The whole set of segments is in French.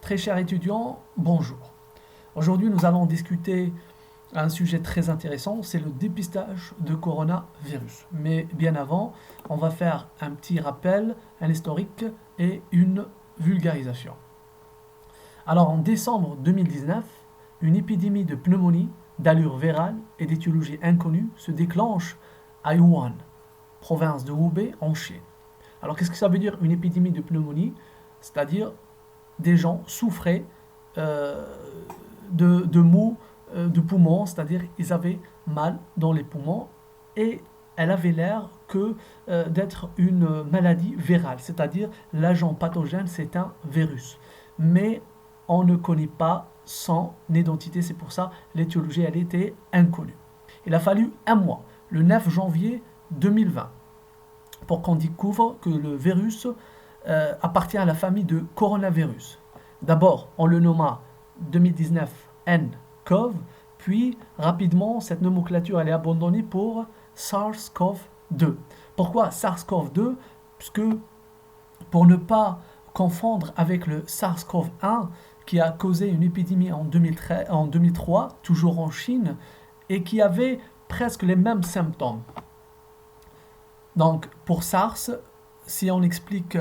Très chers étudiants, bonjour. Aujourd'hui, nous allons discuter un sujet très intéressant, c'est le dépistage de coronavirus. Mais bien avant, on va faire un petit rappel, un historique et une vulgarisation. Alors, en décembre 2019, une épidémie de pneumonie d'allure virale et d'étiologie inconnue se déclenche à Wuhan, province de Hubei, en Chine. Alors, qu'est-ce que ça veut dire une épidémie de pneumonie? C'est-à-dire des gens souffraient euh, de maux de poumons, c'est-à-dire ils avaient mal dans les poumons et elle avait l'air que d'être une maladie virale, c'est-à-dire l'agent pathogène c'est un virus. Mais on ne connaît pas son identité, c'est pour ça l'étiologie elle était inconnue. Il a fallu un mois, le 9 janvier 2020, pour qu'on découvre que le virus appartient à la famille de coronavirus. D'abord, on le nomma 2019 nCoV, puis rapidement, cette nomenclature elle est abandonnée pour SARS-CoV-2. Pourquoi SARS-CoV-2? Puisque pour ne pas confondre avec le SARS-CoV-1 qui a causé une épidémie en 2003, toujours en Chine, et qui avait presque les mêmes symptômes. Donc, pour SARS, si on explique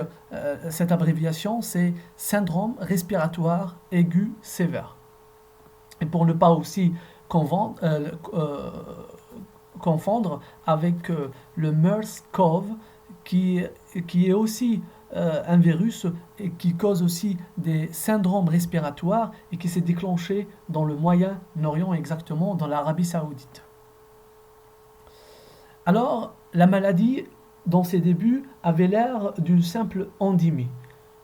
cette abréviation, c'est syndrome respiratoire aigu sévère. Et pour ne pas aussi confondre avec le MERS-CoV, qui est aussi un virus et qui cause aussi des syndromes respiratoires et qui s'est déclenché dans le Moyen-Orient, exactement dans l'Arabie Saoudite. Alors, la maladie, dans ses débuts, avait l'air d'une simple endémie,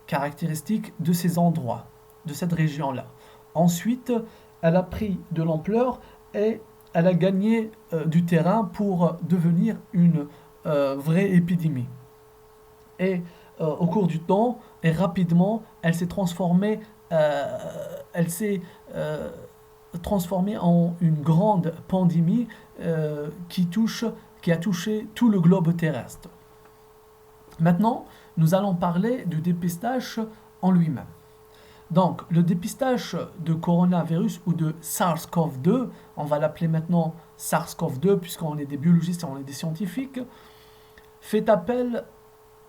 caractéristique de ces endroits, de cette région-là. Ensuite, elle a pris de l'ampleur et elle a gagné du terrain pour devenir une vraie épidémie. Et au cours du temps, et rapidement, elle s'est transformée, en une grande pandémie qui a touché tout le globe terrestre. Maintenant, nous allons parler du dépistage en lui-même. Donc, le dépistage de coronavirus ou de SARS-CoV-2, on va l'appeler maintenant SARS-CoV-2 puisqu'on est des biologistes et on est des scientifiques, fait appel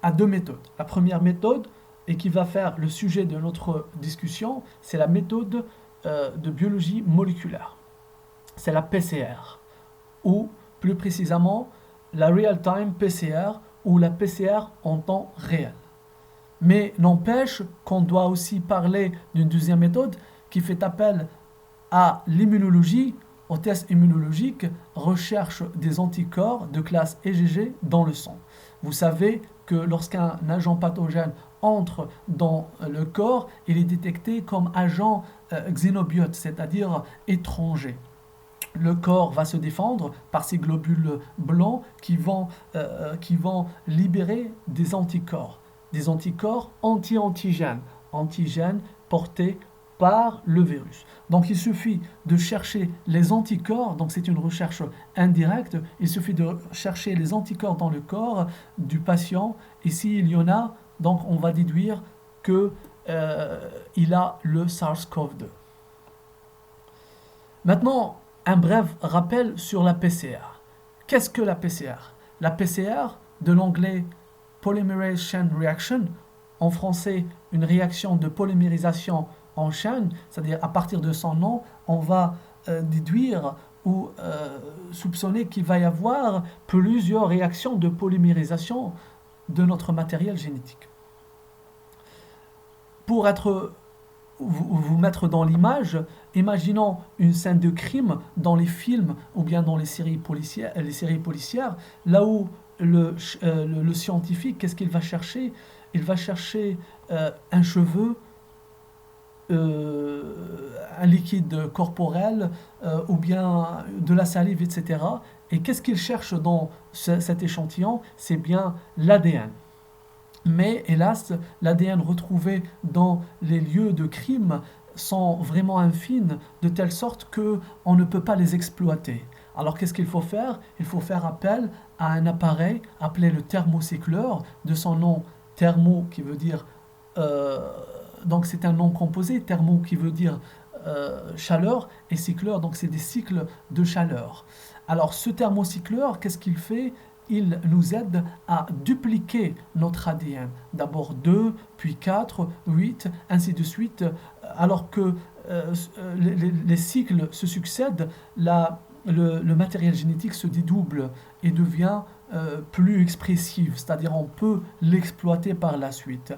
à deux méthodes. La première méthode, et qui va faire le sujet de notre discussion, c'est la méthode de biologie moléculaire. C'est la PCR, ou plus précisément la Real-Time PCR ou la PCR en temps réel. Mais n'empêche qu'on doit aussi parler d'une deuxième méthode qui fait appel à l'immunologie, aux tests immunologiques, recherche des anticorps de classe IgG dans le sang. Vous savez que lorsqu'un agent pathogène entre dans le corps, il est détecté comme agent xénobiote, c'est-à-dire étranger. Le corps va se défendre par ces globules blancs qui vont libérer des anticorps anti-antigènes, antigènes portés par le virus. Donc il suffit de chercher les anticorps, donc c'est une recherche indirecte, il suffit de chercher les anticorps dans le corps du patient, et s'il y en a, donc on va déduire qu'il a le SARS-CoV-2. Maintenant, un bref rappel sur la PCR. Qu'est-ce que la PCR? La PCR, de l'anglais Polymerase Chain Reaction, en français une réaction de polymérisation en chaîne, c'est-à-dire à partir de son nom, on va déduire ou soupçonner qu'il va y avoir plusieurs réactions de polymérisation de notre matériel génétique. Pour vous mettre dans l'image, imaginons une scène de crime dans les films ou bien dans les séries policières, là où le scientifique, qu'est-ce qu'il va chercher? Il va chercher un cheveu, un liquide corporel ou bien de la salive, etc. Et qu'est-ce qu'il cherche dans cet échantillon? C'est bien l'ADN. Mais hélas, l'ADN retrouvé dans les lieux de crime sont vraiment infimes, de telle sorte qu'on ne peut pas les exploiter. Alors qu'est-ce qu'il faut faire? Il faut faire appel à un appareil appelé le thermocycleur, de son nom thermo qui veut dire donc c'est un nom composé, thermo qui veut dire chaleur, et cycleur, donc c'est des cycles de chaleur. Alors ce thermocycleur, qu'est-ce qu'il fait? Il nous aide à dupliquer notre ADN. D'abord 2, puis 4, 8, ainsi de suite. Alors que les cycles se succèdent, le matériel génétique se dédouble et devient plus expressif, c'est-à-dire on peut l'exploiter par la suite.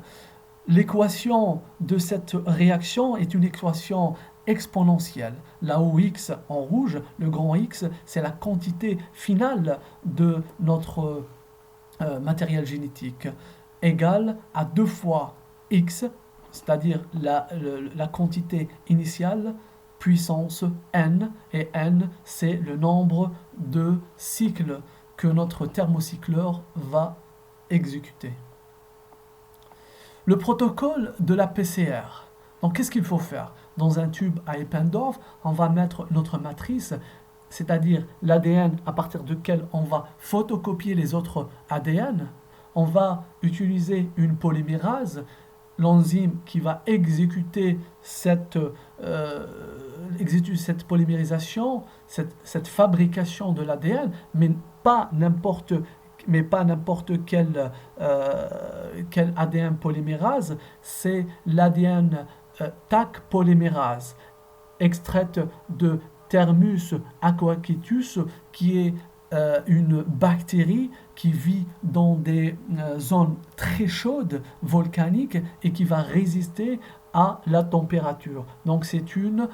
L'équation de cette réaction est une équation exponentielle. Là où x en rouge, le grand X, c'est la quantité finale de notre matériel génétique, égale à 2 fois x, c'est-à-dire la quantité initiale, puissance n, et n, c'est le nombre de cycles que notre thermocycleur va exécuter. Le protocole de la PCR. Donc, qu'est-ce qu'il faut faire? Dans un tube à Eppendorf, on va mettre notre matrice, c'est-à-dire l'ADN à partir duquel on va photocopier les autres ADN. On va utiliser une polymérase, l'enzyme qui va exécuter cette polymérisation, cette fabrication de l'ADN, mais pas n'importe quel ADN polymérase, c'est l'ADN Taq polymérase, extraite de Thermus aquaquitus, qui est une bactérie qui vit dans des zones très chaudes, volcaniques, et qui va résister à la température. Donc c'est une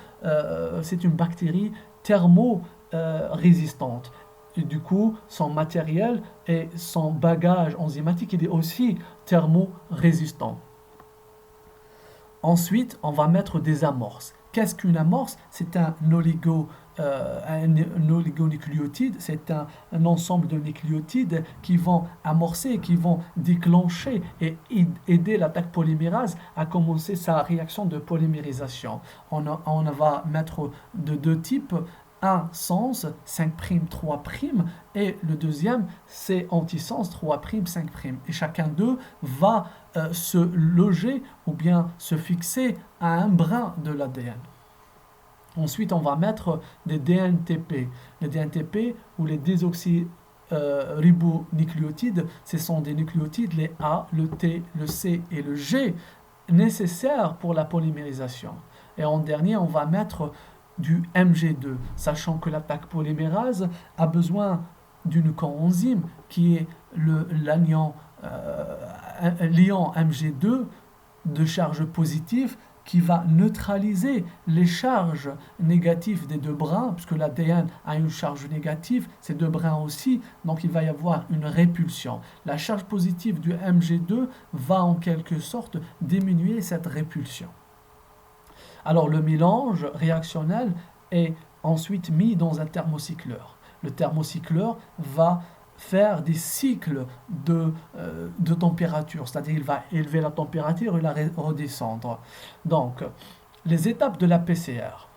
bactérie thermo-résistante. Et du coup, son matériel et son bagage enzymatique, il est aussi thermo-résistant. Ensuite, on va mettre des amorces. Qu'est-ce qu'une amorce? C'est un oligonucléotide, c'est un ensemble de nucléotides qui vont amorcer, qui vont déclencher et aider l'attaque polymérase à commencer sa réaction de polymérisation. On va mettre de deux types. Un sens 5', 3', et le deuxième c'est antisens 3', 5'. Et chacun d'eux va se loger ou bien se fixer à un brin de l'ADN. Ensuite, on va mettre des DNTP. Les DNTP ou les désoxyribonucléotides, ce sont des nucléotides, les A, le T, le C et le G, nécessaires pour la polymérisation. Et en dernier, on va mettre du Mg2, sachant que l'attaque polymérase a besoin d'une coenzyme qui est l'ion Mg2 de charge positive qui va neutraliser les charges négatives des deux brins, puisque l'ADN a une charge négative, ces deux brins aussi, donc il va y avoir une répulsion. La charge positive du Mg2 va en quelque sorte diminuer cette répulsion. Alors le mélange réactionnel est ensuite mis dans un thermocycleur. Le thermocycleur va faire des cycles de température, c'est-à-dire il va élever la température et la redescendre. Donc, les étapes de la PCR.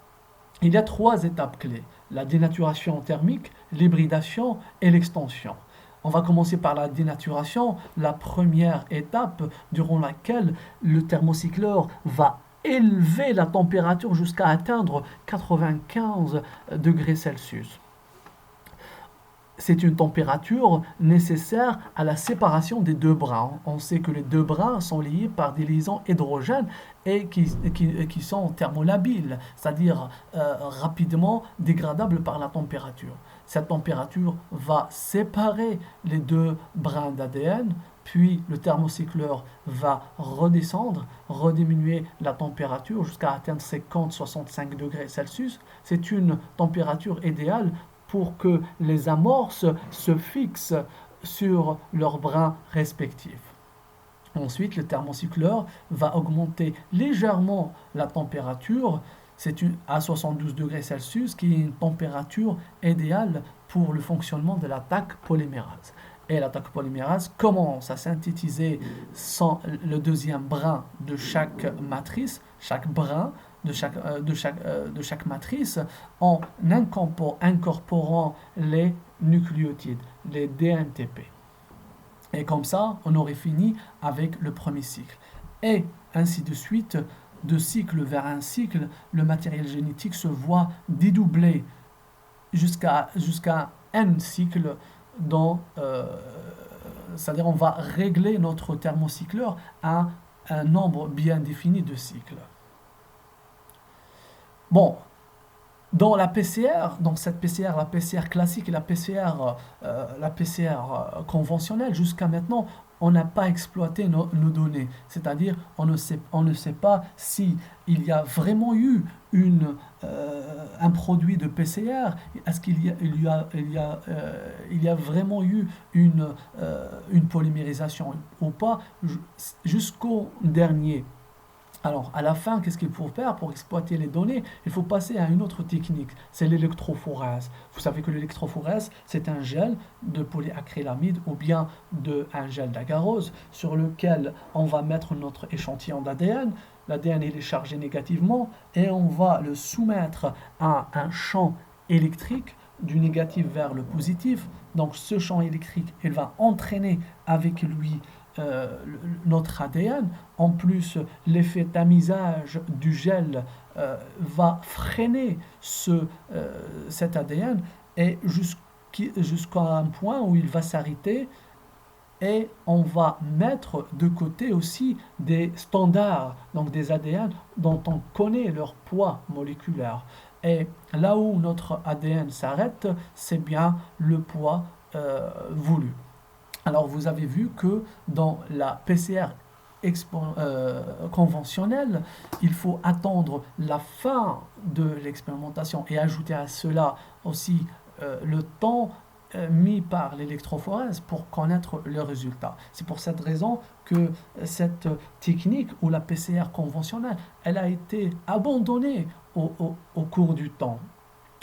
Il y a 3 étapes clés: la dénaturation thermique, l'hybridation et l'extension. On va commencer par la dénaturation, la première étape durant laquelle le thermocycleur va élever la température jusqu'à atteindre 95 degrés Celsius. C'est une température nécessaire à la séparation des deux brins. On sait que les deux brins sont liés par des liaisons hydrogènes et qui sont thermolabiles, c'est-à-dire rapidement dégradables par la température. Cette température va séparer les deux brins d'ADN, puis le thermocycleur va redescendre, rediminuer la température jusqu'à atteindre 50-65 degrés Celsius. C'est une température idéale pour que les amorces se fixent sur leurs brins respectifs. Ensuite, le thermocycleur va augmenter légèrement la température, à 72 degrés Celsius, qui est une température idéale pour le fonctionnement de l'attaque polymérase. Et l'attaque polymérase commence à synthétiser le deuxième brin de chaque matrice, chaque brin de chaque matrice, en incorporant les nucléotides, les DNTP. Et comme ça, on aurait fini avec le premier cycle. et ainsi de suite, de cycle vers un cycle, le matériel génétique se voit dédoubler jusqu'à n cycles c'est-à-dire on va régler notre thermocycleur à un nombre bien défini de cycles. Bon, dans la PCR, donc cette PCR, la PCR classique et la PCR conventionnelle, jusqu'à maintenant, on n'a pas exploité nos données. C'est-à-dire, on ne sait pas si il y a vraiment eu un produit de PCR. Est-ce il y a vraiment eu une polymérisation ou pas jusqu'au dernier. Alors, à la fin, qu'est-ce qu'il faut faire pour exploiter les données? Il faut passer à une autre technique, c'est l'électrophorèse. Vous savez que l'électrophorèse, c'est un gel de polyacrylamide ou bien un gel d'agarose sur lequel on va mettre notre échantillon d'ADN. L'ADN il est chargé négativement et on va le soumettre à un champ électrique du négatif vers le positif. Donc, ce champ électrique, il va entraîner avec lui notre ADN. En plus, l'effet tamisage du gel va freiner cet ADN et jusqu'à un point où il va s'arrêter et on va mettre de côté aussi des standards, donc des ADN dont on connaît leur poids moléculaire. Et là où notre ADN s'arrête, c'est bien le poids voulu. Alors vous avez vu que dans la PCR conventionnelle, il faut attendre la fin de l'expérimentation et ajouter à cela aussi le temps mis par l'électrophorèse pour connaître le résultat. C'est pour cette raison que cette technique ou la PCR conventionnelle, elle a été abandonnée au cours du temps.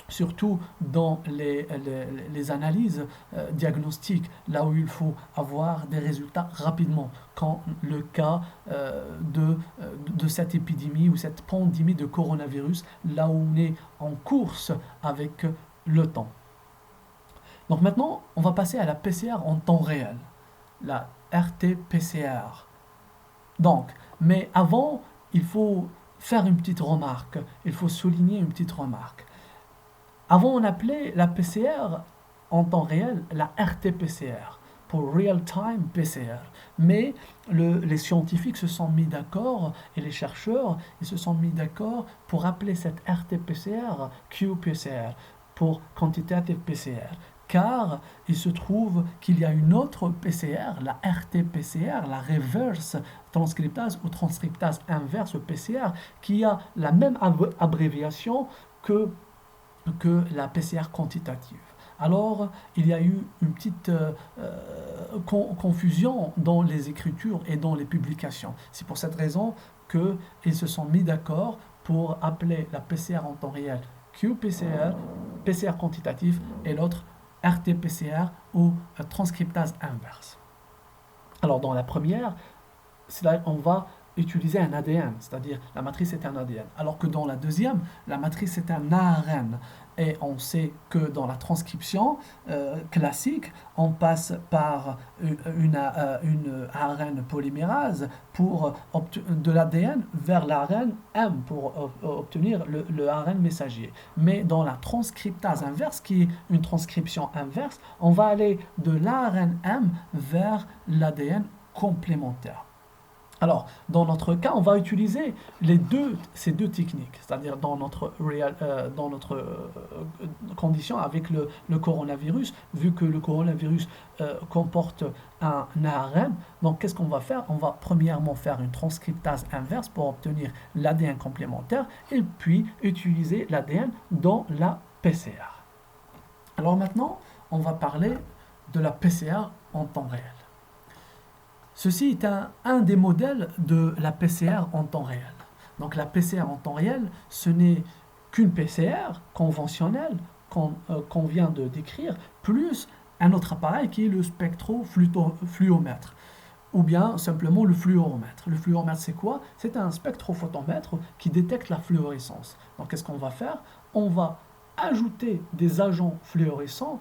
Surtout dans les analyses diagnostiques, là où il faut avoir des résultats rapidement, quand le cas de cette épidémie ou cette pandémie de coronavirus, là où on est en course avec le temps. Donc maintenant, on va passer à la PCR en temps réel, la RT-PCR. Donc, mais avant, il faut faire une petite remarque, il faut souligner une petite remarque. Avant, on appelait la PCR en temps réel la RT-PCR, pour Real-Time PCR. Mais les scientifiques se sont mis d'accord, et les chercheurs, ils se sont mis d'accord pour appeler cette RT-PCR qPCR, pour Quantitative PCR. Car il se trouve qu'il y a une autre PCR, la RT-PCR, la reverse transcriptase ou transcriptase inverse PCR, qui a la même abréviation que la PCR quantitative. Alors, il y a eu une petite confusion dans les écritures et dans les publications. C'est pour cette raison qu'ils se sont mis d'accord pour appeler la PCR en temps réel qPCR, PCR quantitatif, et l'autre RT-PCR ou transcriptase inverse. Alors, dans la première, on va utiliser un ADN, c'est-à-dire la matrice est un ADN. Alors que dans la deuxième, la matrice est un ARN. Et on sait que dans la transcription classique, on passe par une ARN polymérase pour de l'ADN vers l'ARN M pour obtenir le ARN messager. Mais dans la transcriptase inverse, qui est une transcription inverse, on va aller de l'ARN M vers l'ADN complémentaire. Alors, dans notre cas, on va utiliser ces deux techniques, c'est-à-dire dans notre condition avec le coronavirus, vu que le coronavirus comporte un ARN. Donc, qu'est-ce qu'on va faire? On va premièrement faire une transcriptase inverse pour obtenir l'ADN complémentaire et puis utiliser l'ADN dans la PCR. Alors maintenant, on va parler de la PCR en temps réel. Ceci est un des modèles de la PCR en temps réel. Donc la PCR en temps réel, ce n'est qu'une PCR conventionnelle qu'on vient de décrire, plus un autre appareil qui est le spectrofluomètre, ou bien simplement le fluoromètre. Le fluoromètre, c'est quoi? C'est un spectrophotomètre qui détecte la fluorescence. Donc qu'est-ce qu'on va faire? On va ajouter des agents fluorescents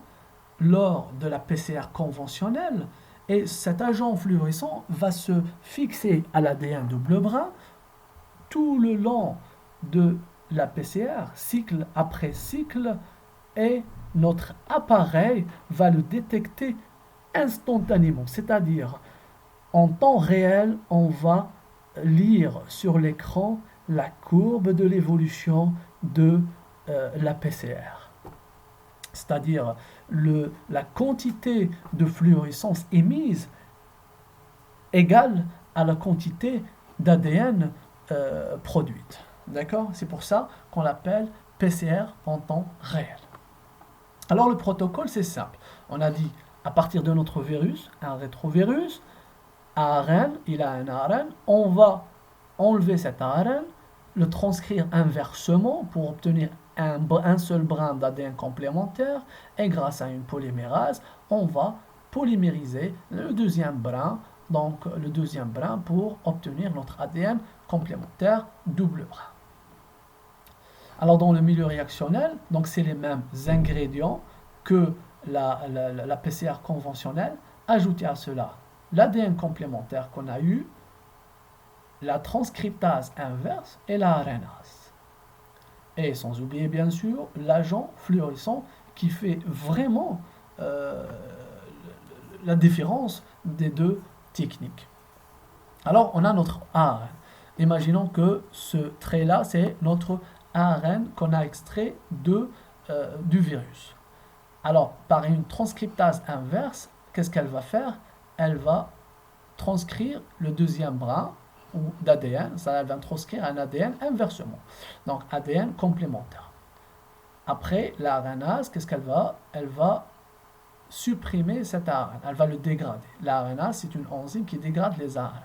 lors de la PCR conventionnelle, Et cet agent fluorescent va se fixer à l'ADN double brin tout le long de la PCR, cycle après cycle, et notre appareil va le détecter instantanément. C'est-à-dire, en temps réel, on va lire sur l'écran la courbe de l'évolution de la PCR. C'est-à-dire, la quantité de fluorescence émise égale à la quantité d'ADN produite. D'accord? C'est pour ça qu'on l'appelle PCR en temps réel. Alors le protocole, c'est simple. On a dit, à partir de notre virus, un rétrovirus, ARN, il a un ARN, on va enlever cet ARN, le transcrire inversement pour obtenir un seul brin d'ADN complémentaire, et grâce à une polymérase, on va polymériser le deuxième brin, donc le deuxième brin pour obtenir notre ADN complémentaire double brin. Alors dans le milieu réactionnel, donc c'est les mêmes ingrédients que la PCR conventionnelle. Ajoutez à cela l'ADN complémentaire qu'on a eu, la transcriptase inverse et la RNase. Et sans oublier bien sûr l'agent fluorescent qui fait vraiment la différence des deux techniques. Alors on a notre ARN. Imaginons que ce trait-là, c'est notre ARN qu'on a extrait du virus. Alors, par une transcriptase inverse, qu'est-ce qu'elle va faire? Elle va transcrire le deuxième brin d'ADN, ça va transcrire un ADN inversement. Donc, ADN complémentaire. Après, la RNase, qu'est-ce qu'elle va? Elle va supprimer cet ARN, elle va le dégrader. La RNase, c'est une enzyme qui dégrade les ARN.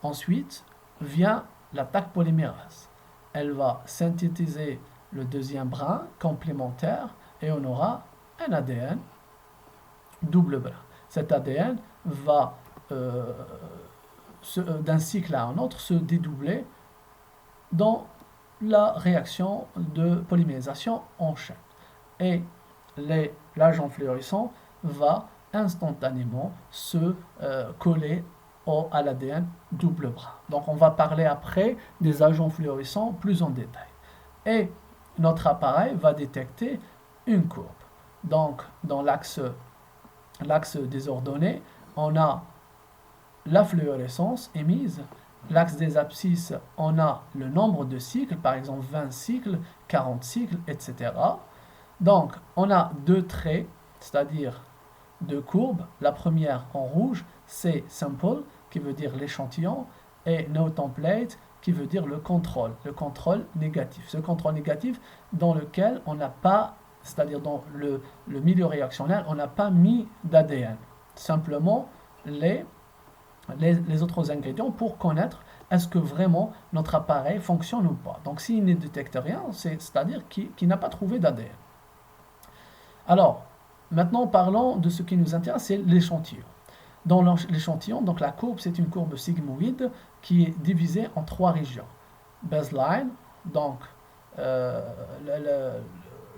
Ensuite, vient la Taq polymérase. Elle va synthétiser le deuxième brin complémentaire et on aura un ADN double brin. Cet ADN va d'un cycle à un autre se dédoubler dans la réaction de polymérisation en chaîne. Et l'agent fluorescent va instantanément se coller à l'ADN double brin. Donc on va parler après des agents fluorescents plus en détail. Et notre appareil va détecter une courbe. Donc dans l'axe désordonné, on a la fluorescence émise. L'axe des abscisses, on a le nombre de cycles, par exemple 20 cycles, 40 cycles, etc. Donc on a deux traits, c'est-à-dire deux courbes. La première en rouge, c'est sample, qui veut dire l'échantillon, et no template, qui veut dire le contrôle négatif. Ce contrôle négatif dans lequel on n'a pas, c'est-à-dire dans le milieu réactionnel, on n'a pas mis d'ADN. Simplement les autres ingrédients pour connaître est-ce que vraiment notre appareil fonctionne ou pas. Donc s'il ne détecte rien, c'est-à-dire qu'il n'a pas trouvé d'ADN. Alors, maintenant parlons de ce qui nous intéresse, c'est l'échantillon. Dans l'échantillon, donc la courbe, c'est une courbe sigmoïde qui est divisée en trois régions. Baseline, donc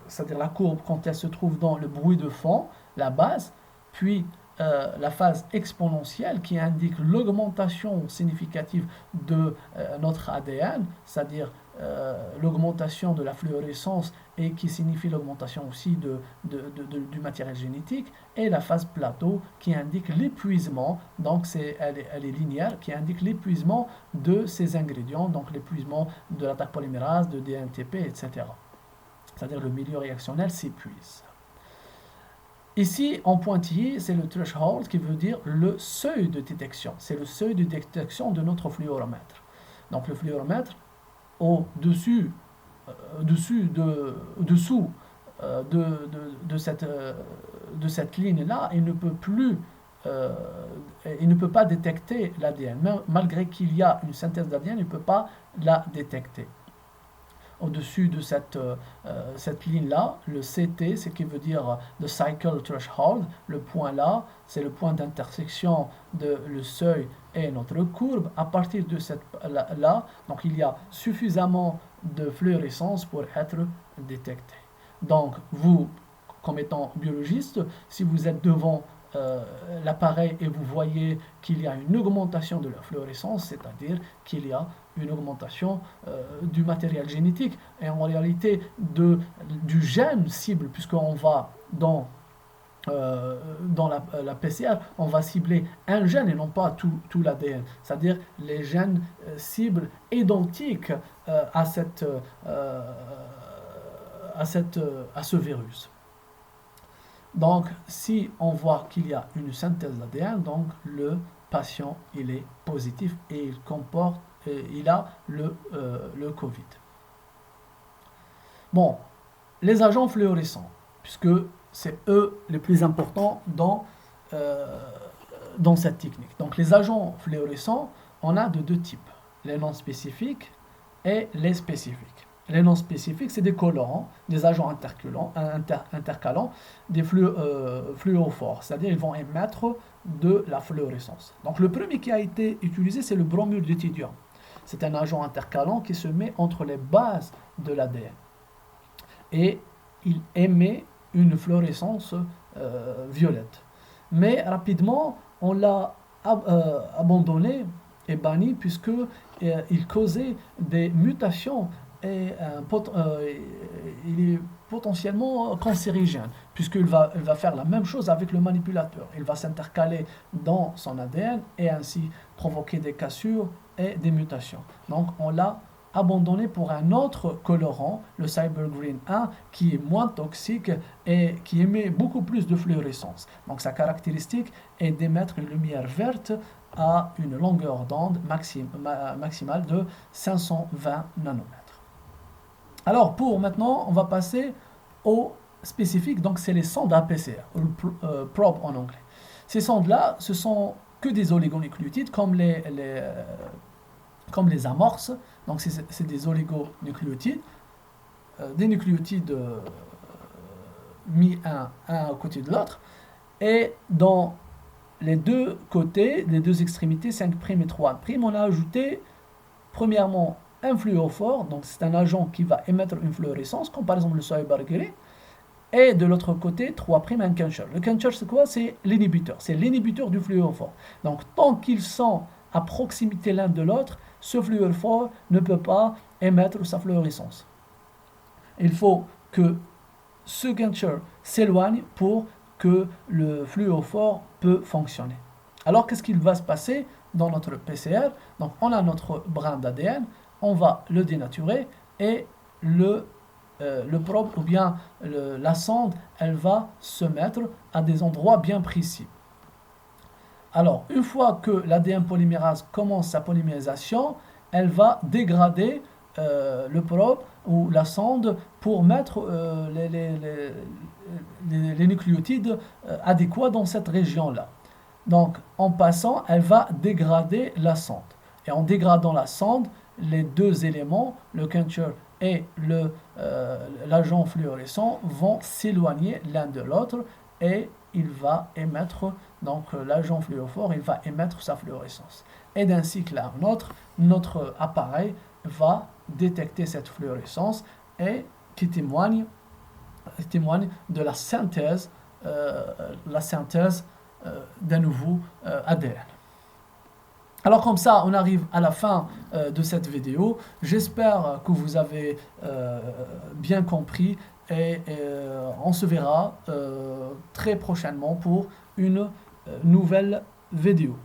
c'est-à-dire la courbe quand elle se trouve dans le bruit de fond, la base, puis la phase exponentielle qui indique l'augmentation significative de notre ADN, c'est-à-dire l'augmentation de la fluorescence et qui signifie l'augmentation aussi du matériel génétique, et la phase plateau qui indique l'épuisement, donc elle est linéaire, qui indique l'épuisement de ces ingrédients, donc l'épuisement de la Taq polymérase, de DNTP, etc. C'est-à-dire le milieu réactionnel s'épuise. Ici, en pointillé, c'est le threshold qui veut dire le seuil de détection. C'est le seuil de détection de notre fluoromètre. Donc le fluoromètre, au-dessous de cette ligne-là, il ne peut pas détecter l'ADN. Malgré qu'il y a une synthèse d'ADN, il ne peut pas la détecter. Au-dessus de cette ligne-là, le CT, ce qui veut dire the cycle threshold, le point là, c'est le point d'intersection de le seuil et notre courbe. À partir de cette là, donc il y a suffisamment de fluorescence pour être détecté. Donc vous, comme étant biologiste, si vous êtes devant l'appareil et vous voyez qu'il y a une augmentation de la fluorescence, c'est-à-dire qu'il y a une augmentation du matériel génétique et en réalité du gène cible, puisqu'on va dans la PCR, on va cibler un gène et non pas tout l'ADN, c'est-à-dire les gènes cibles identiques à ce virus. Donc, si on voit qu'il y a une synthèse d'ADN, donc le patient il est positif et il a le Covid. Bon, les agents fluorescents, puisque c'est eux les plus importants dans cette technique. Donc, les agents fluorescents, on a de deux types, les non spécifiques et les spécifiques. Les non spécifiques, c'est des colorants, des agents intercalants, des fluorophores, c'est-à-dire ils vont émettre de la fluorescence. Donc le premier qui a été utilisé, c'est le bromure d'éthidium. C'est un agent intercalant qui se met entre les bases de l'ADN. Et il émet une fluorescence violette. Mais rapidement, on l'a abandonné et banni puisqu'il causait des mutations et il est potentiellement cancérigène, puisqu'il va faire la même chose avec le manipulateur. Il va s'intercaler dans son ADN et ainsi provoquer des cassures et des mutations. Donc on l'a abandonné pour un autre colorant, le Cybergreen 1, qui est moins toxique et qui émet beaucoup plus de fluorescence. Donc sa caractéristique est d'émettre une lumière verte à une longueur d'onde maximale de 520 nanomètres. Alors maintenant, on va passer aux spécifiques, donc c'est les sondes APCR, ou probe en anglais. Ces sondes-là, ce sont que des oligonucléotides comme les amorces, donc c'est des oligonucléotides, des nucléotides mis un à côté de l'autre, et dans les deux côtés, les deux extrémités, 5' et 3', on a ajouté premièrement un fluorophore, donc c'est un agent qui va émettre une fluorescence, comme par exemple le Cybergreen, et de l'autre côté, 3', un quencher. Le quencher, c'est quoi? C'est l'inhibiteur. C'est l'inhibiteur du fluorophore. Donc, tant qu'ils sont à proximité l'un de l'autre, ce fluorophore ne peut pas émettre sa fluorescence. Il faut que ce quencher s'éloigne pour que le fluorophore peut fonctionner. Alors, qu'est-ce qu'il va se passer dans notre PCR? Donc, on a notre brin d'ADN, on va le dénaturer et le probe ou bien la sonde, elle va se mettre à des endroits bien précis. Alors, une fois que l'ADN polymérase commence sa polymérisation, elle va dégrader le probe ou la sonde pour mettre les nucléotides adéquats dans cette région-là. Donc, en passant, elle va dégrader la sonde. Et en dégradant la sonde, les deux éléments, le quencher et l'agent fluorescent, vont s'éloigner l'un de l'autre et il va émettre, donc l'agent fluorophore, il va émettre sa fluorescence. Et d'un cycle à un autre, notre appareil va détecter cette fluorescence et qui témoigne de la synthèse d'un nouveau ADN. Alors comme ça, on arrive à la fin de cette vidéo. J'espère que vous avez bien compris et on se verra très prochainement pour une nouvelle vidéo.